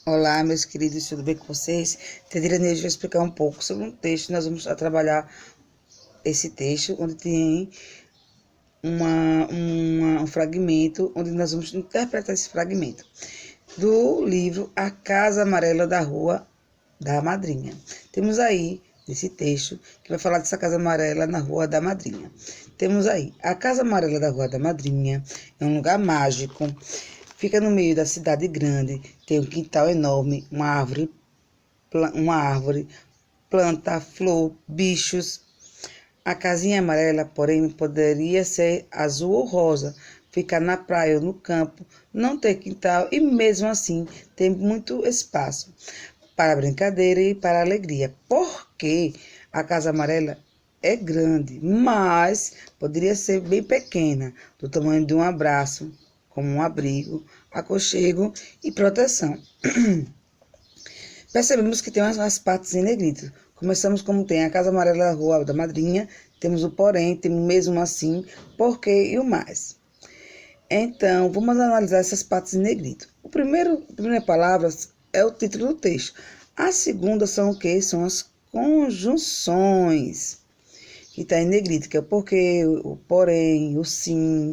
Olá, meus queridos, tudo bem com vocês? Tedirane hoje vai explicar um pouco sobre um texto. Nós vamos trabalhar esse texto, onde tem um fragmento, onde nós vamos interpretar esse fragmento do livro A Casa Amarela da Rua da Madrinha. Temos aí, nesse texto, que vai falar dessa Casa Amarela na Rua da Madrinha. Temos aí, a Casa Amarela da Rua da Madrinha é um lugar mágico. Fica no meio da cidade grande, tem um quintal enorme, uma árvore, planta, flor, bichos. A casinha amarela, porém, poderia ser azul ou rosa, ficar na praia ou no campo, não ter quintal e mesmo assim tem muito espaço para brincadeira e para alegria. Porque a casa amarela é grande, mas poderia ser bem pequena, do tamanho de um abraço, como um abrigo, aconchego e proteção. Percebemos que tem umas partes em negrito. Começamos como tem a Casa Amarela da Rua da Madrinha, temos o porém, temos mesmo assim, porquê e o mais. Então, vamos analisar essas partes em negrito. A primeira palavra é o título do texto. A segunda são o quê? São as conjunções, que está em negrito, que é o porquê, o porém, o sim,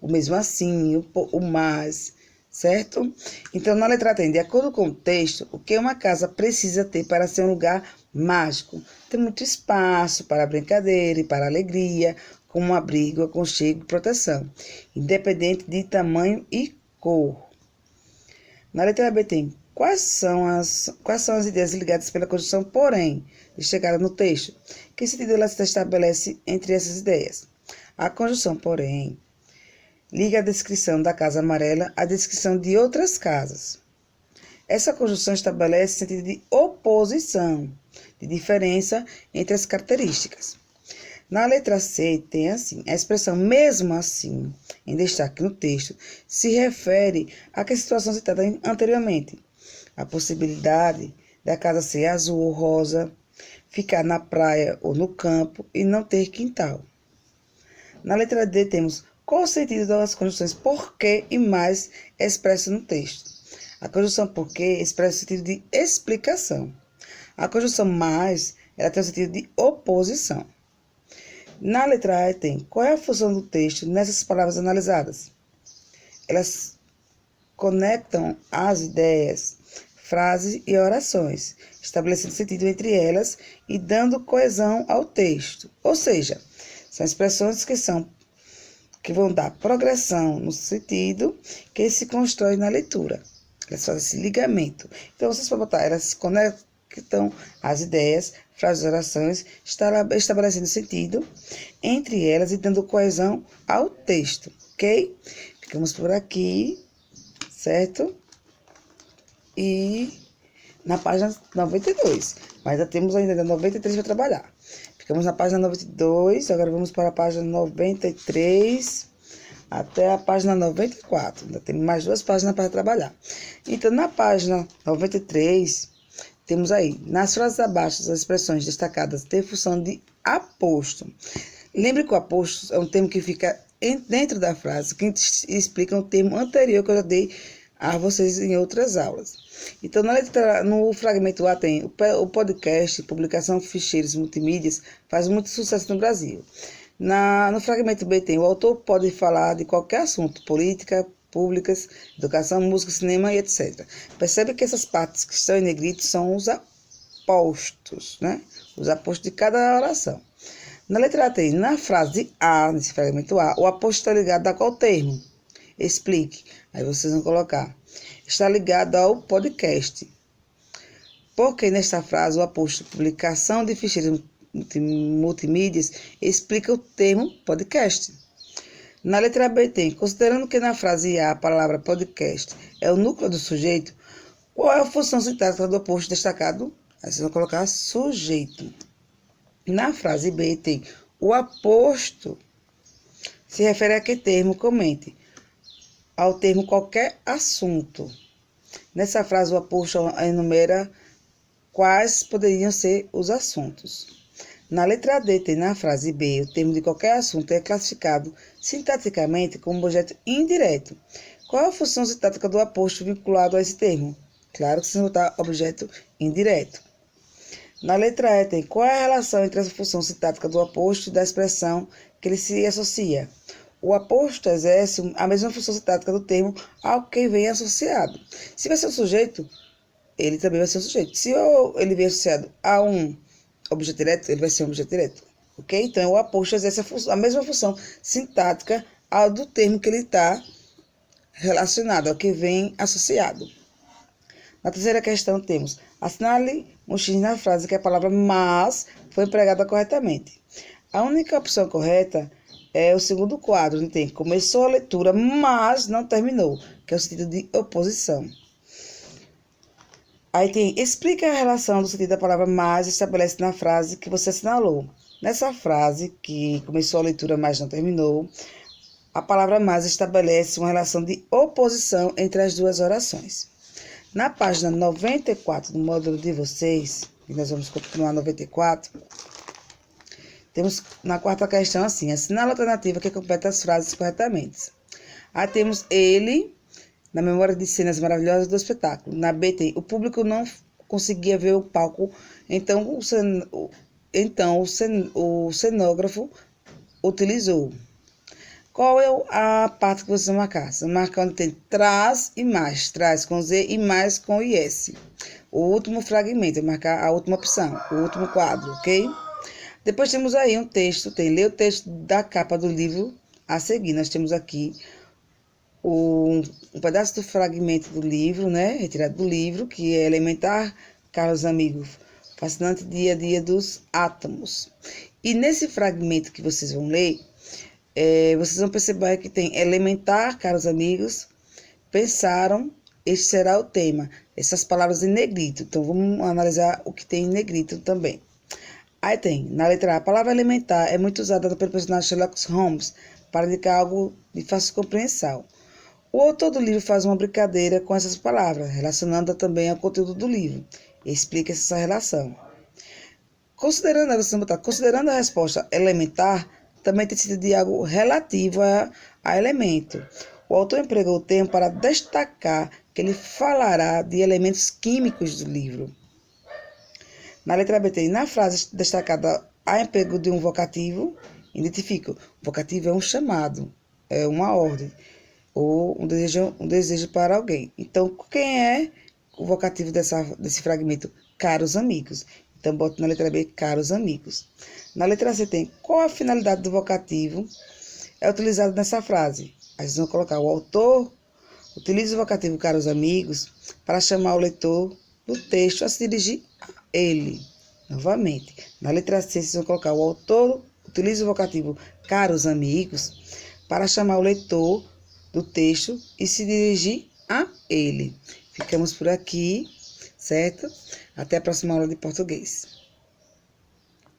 o mesmo assim, o mais, certo? Então, na letra tem, de acordo com o texto, o que uma casa precisa ter para ser um lugar mágico? Tem muito espaço para brincadeira e para alegria, como um abrigo, aconchego e proteção, independente de tamanho e cor. Na letra B tem, quais são as ideias ligadas pela conjunção porém, destacada no texto? Que sentido ela se estabelece entre essas ideias? A conjunção porém liga a descrição da casa amarela à descrição de outras casas. Essa conjunção estabelece sentido de oposição, de diferença entre as características. Na letra C tem assim, a expressão mesmo assim, em destaque no texto, se refere à situação citada anteriormente. A possibilidade da casa ser azul ou rosa, ficar na praia ou no campo e não ter quintal. Na letra D temos qual o sentido das conjunções porque e mais expresso no texto. A conjunção porque expressa o sentido de explicação. A conjunção mais, ela tem o sentido de oposição. Na letra A tem qual é a função do texto nessas palavras analisadas. Elas conectam as ideias, frases e orações, estabelecendo sentido entre elas e dando coesão ao texto. Ou seja, são expressões que vão dar progressão no sentido que se constrói na leitura. Elas fazem esse ligamento. Então, vocês podem botar, elas conectam as ideias, frases e orações, estabelecendo sentido entre elas e dando coesão ao texto, ok? Ficamos por aqui, certo? E na página 92, mas já temos ainda 93 para trabalhar. Ficamos na página 92, agora vamos para a página 93 até a página 94. Ainda temos mais 2 páginas para trabalhar. Então, na página 93, temos aí, nas frases abaixo, as expressões destacadas têm função de aposto. Lembre que o aposto é um termo que fica dentro da frase, que explica um termo anterior que eu já dei a vocês em outras aulas. Então, no fragmento A tem o podcast, publicação de ficheiros multimídias, faz muito sucesso no Brasil. No fragmento B tem o autor pode falar de qualquer assunto, política, públicas, educação, música, cinema e etc. Percebe que essas partes que estão em negrito são os apostos, né? Os apostos de cada oração. Na letra A tem, na frase A, nesse fragmento A, o aposto está ligado a qual termo? Explique. Aí vocês vão colocar. Está ligado ao podcast. Porque nesta frase o aposto publicação de ficheiros multimídias explica o termo podcast. Na letra B tem, considerando que na frase A a palavra podcast é o núcleo do sujeito, qual é a função sintática do aposto destacado? Aí vocês vão colocar sujeito. Na frase B tem, o aposto se refere a que termo? Comente. Ao termo qualquer assunto. Nessa frase o aposto enumera quais poderiam ser os assuntos. Na letra D tem na frase B, o termo de qualquer assunto é classificado sintaticamente como objeto indireto. Qual é a função sintática do aposto vinculado a esse termo? Claro que se botar objeto indireto. Na letra E tem qual é a relação entre a função sintática do aposto e da expressão que ele se associa. O aposto exerce a mesma função sintática do termo ao que vem associado. Se vai ser um sujeito, ele também vai ser um sujeito. Se ele vem associado a um objeto direto, ele vai ser um objeto direto. Ok? Então, o aposto exerce a mesma função sintática ao do termo que ele está relacionado, ao que vem associado. Na terceira questão temos, assinale um X na frase que a palavra mas foi empregada corretamente. A única opção correta é o segundo quadro, onde tem começou a leitura, mas não terminou, que é o sentido de oposição. Aí tem, explica a relação do sentido da palavra mas estabelece na frase que você assinalou. Nessa frase, que começou a leitura, mas não terminou, a palavra mas estabelece uma relação de oposição entre as duas orações. Na página 94 do módulo de vocês, e nós vamos continuar 94, temos na quarta questão assim, assinala a alternativa que completa as frases corretamente. Aí temos ele, na memória de cenas maravilhosas do espetáculo. Na B tem, o público não conseguia ver o palco, então o cenógrafo utilizou. Qual é a parte que você marcar? Você marca onde tem traz e mais. Traz com Z e mais com IS. O último fragmento, é marcar a última opção, o último quadro, ok? Depois temos aí um texto, tem ler o texto da capa do livro a seguir. Nós temos aqui um pedaço do fragmento do livro, né? Retirado do livro, que é elementar, caros amigos, fascinante dia a dia dos átomos. E nesse fragmento que vocês vão ler, vocês vão perceber que tem elementar, caros amigos, pensaram, este será o tema. Essas palavras em negrito. Então, vamos analisar o que tem em negrito também. Aí tem, na letra A, a palavra elementar é muito usada pelo personagem Sherlock Holmes para indicar algo de fácil compreensão. O autor do livro faz uma brincadeira com essas palavras, relacionando-a também ao conteúdo do livro. E explica essa relação. Considerando a resposta elementar, também tem sido de algo relativo a elemento. O autor empregou o termo para destacar que ele falará de elementos químicos do livro. Na letra B tem, na frase destacada, há emprego de um vocativo, identifica. O vocativo é um chamado, é uma ordem, ou um desejo para alguém. Então, quem é o vocativo desse fragmento? Caros amigos. Então, boto na letra B, caros amigos. Na letra C tem, qual a finalidade do vocativo é utilizado nessa frase? Aí vocês vão colocar, o autor utiliza o vocativo caros amigos para chamar o leitor do texto a se dirigir a ele. Novamente, na letra C vocês vão colocar, o autor utiliza o vocativo caros amigos para chamar o leitor do texto e se dirigir a ele. Ficamos por aqui, certo? Até a próxima aula de português.